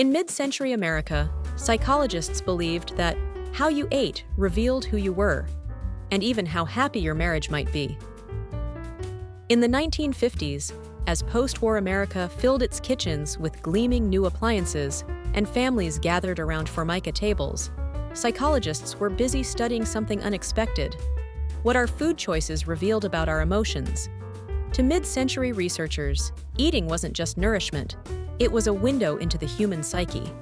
In mid-century America, psychologists believed that how you ate revealed who you were, and even how happy your marriage might be. In the 1950s, as post-war America filled its kitchens with gleaming new appliances and families gathered around formica tables, psychologists were busy studying something unexpected: what our food choices revealed about our emotions. To mid-century researchers, eating wasn't just nourishment, it was a window into the human psyche.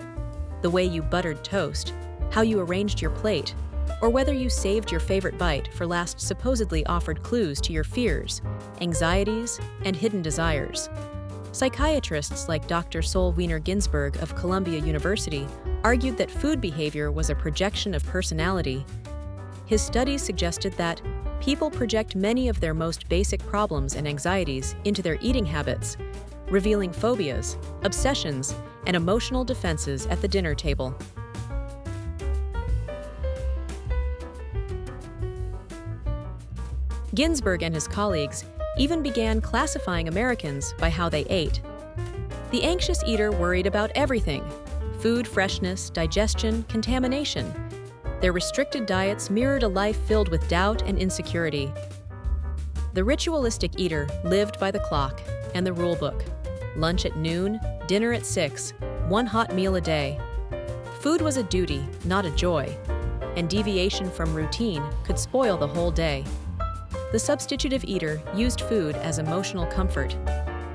The way you buttered toast, how you arranged your plate, or whether you saved your favorite bite for last supposedly offered clues to your fears, anxieties, and hidden desires. Psychiatrists like Dr. Sol Wiener-Ginsburg of Columbia University argued that food behavior was a projection of personality. His studies suggested that people project many of their most basic problems and anxieties into their eating habits, revealing phobias, obsessions, and emotional defenses at the dinner table. Ginsburg and his colleagues even began classifying Americans by how they ate. The anxious eater worried about everything: food freshness, digestion, contamination. Their restricted diets mirrored a life filled with doubt and insecurity. The ritualistic eater lived by the clock and the rule book: lunch at noon, dinner at 6, one hot meal a day. Food was a duty, not a joy, and deviation from routine could spoil the whole day. The substitutive eater used food as emotional comfort,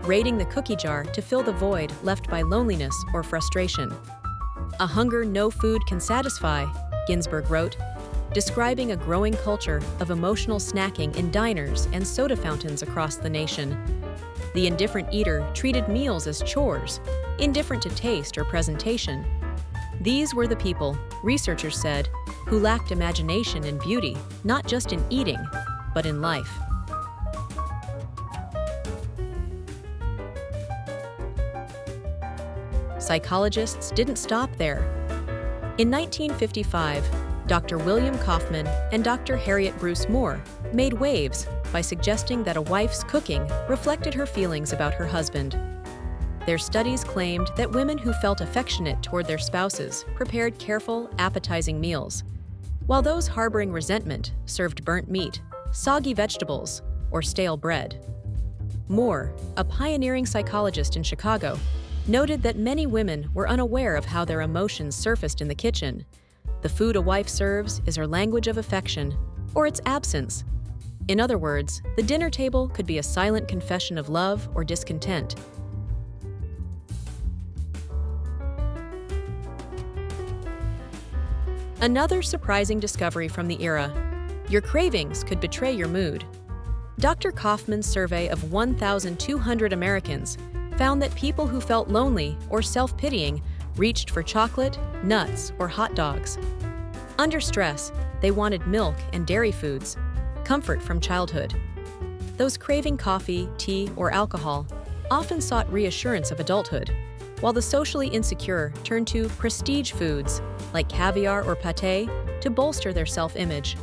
raiding the cookie jar to fill the void left by loneliness or frustration. "A hunger no food can satisfy," Ginsburg wrote, describing a growing culture of emotional snacking in diners and soda fountains across the nation. The indifferent eater treated meals as chores, indifferent to taste or presentation. These were the people, researchers said, who lacked imagination and beauty, not just in eating, but in life. Psychologists didn't stop there. In 1955, Dr. William Kaufman and Dr. Harriet Bruce Moore made waves by suggesting that a wife's cooking reflected her feelings about her husband. Their studies claimed that women who felt affectionate toward their spouses prepared careful, appetizing meals, while those harboring resentment served burnt meat, soggy vegetables, or stale bread. Moore, a pioneering psychologist in Chicago, noted that many women were unaware of how their emotions surfaced in the kitchen. The food a wife serves is her language of affection, or its absence. In other words, the dinner table could be a silent confession of love or discontent. Another surprising discovery from the era: your cravings could betray your mood. Dr. Kaufman's survey of 1,200 Americans found that people who felt lonely or self-pitying reached for chocolate, nuts, or hot dogs. Under stress, they wanted milk and dairy foods, comfort from childhood. Those craving coffee, tea, or alcohol often sought reassurance of adulthood, while the socially insecure turned to prestige foods like caviar or pâté to bolster their self-image.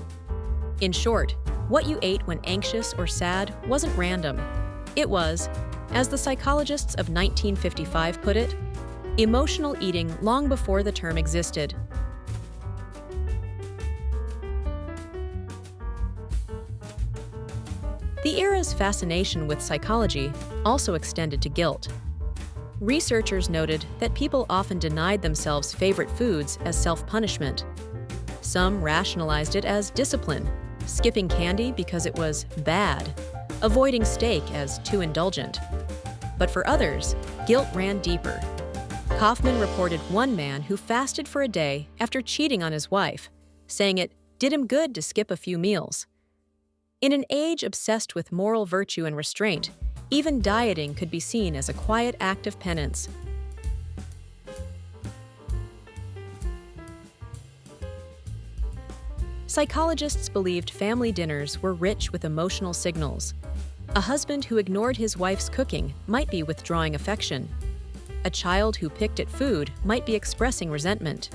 In short, what you ate when anxious or sad wasn't random. It was, as the psychologists of 1955 put it, emotional eating long before the term existed. The era's fascination with psychology also extended to guilt. Researchers noted that people often denied themselves favorite foods as self-punishment. Some rationalized it as discipline, skipping candy because it was bad, avoiding steak as too indulgent. But for others, guilt ran deeper. Kaufman reported one man who fasted for a day after cheating on his wife, saying it did him good to skip a few meals. In an age obsessed with moral virtue and restraint, even dieting could be seen as a quiet act of penance. Psychologists believed family dinners were rich with emotional signals. A husband who ignored his wife's cooking might be withdrawing affection. A child who picked at food might be expressing resentment.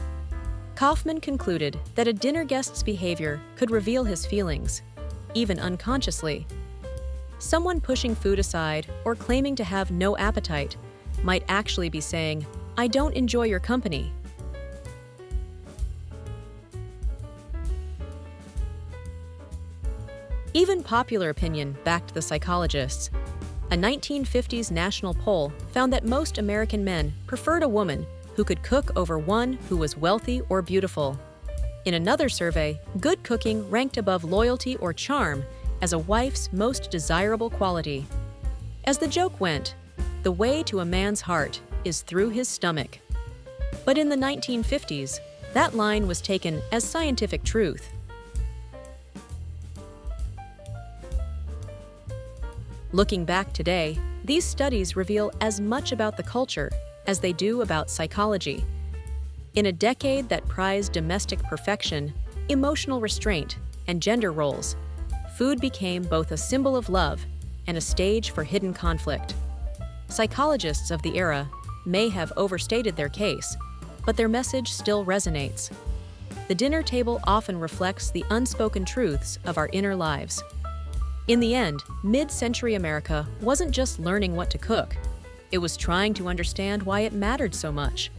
Kaufman concluded that a dinner guest's behavior could reveal his feelings, even unconsciously. Someone pushing food aside or claiming to have no appetite might actually be saying, "I don't enjoy your company." Even popular opinion backed the psychologists. A 1950s national poll found that most American men preferred a woman who could cook over one who was wealthy or beautiful. In another survey, good cooking ranked above loyalty or charm as a wife's most desirable quality. As the joke went, the way to a man's heart is through his stomach. But in the 1950s, that line was taken as scientific truth. Looking back today, these studies reveal as much about the culture as they do about psychology. In a decade that prized domestic perfection, emotional restraint, and gender roles, food became both a symbol of love and a stage for hidden conflict. Psychologists of the era may have overstated their case, but their message still resonates. The dinner table often reflects the unspoken truths of our inner lives. In the end, mid-century America wasn't just learning what to cook. It was trying to understand why it mattered so much.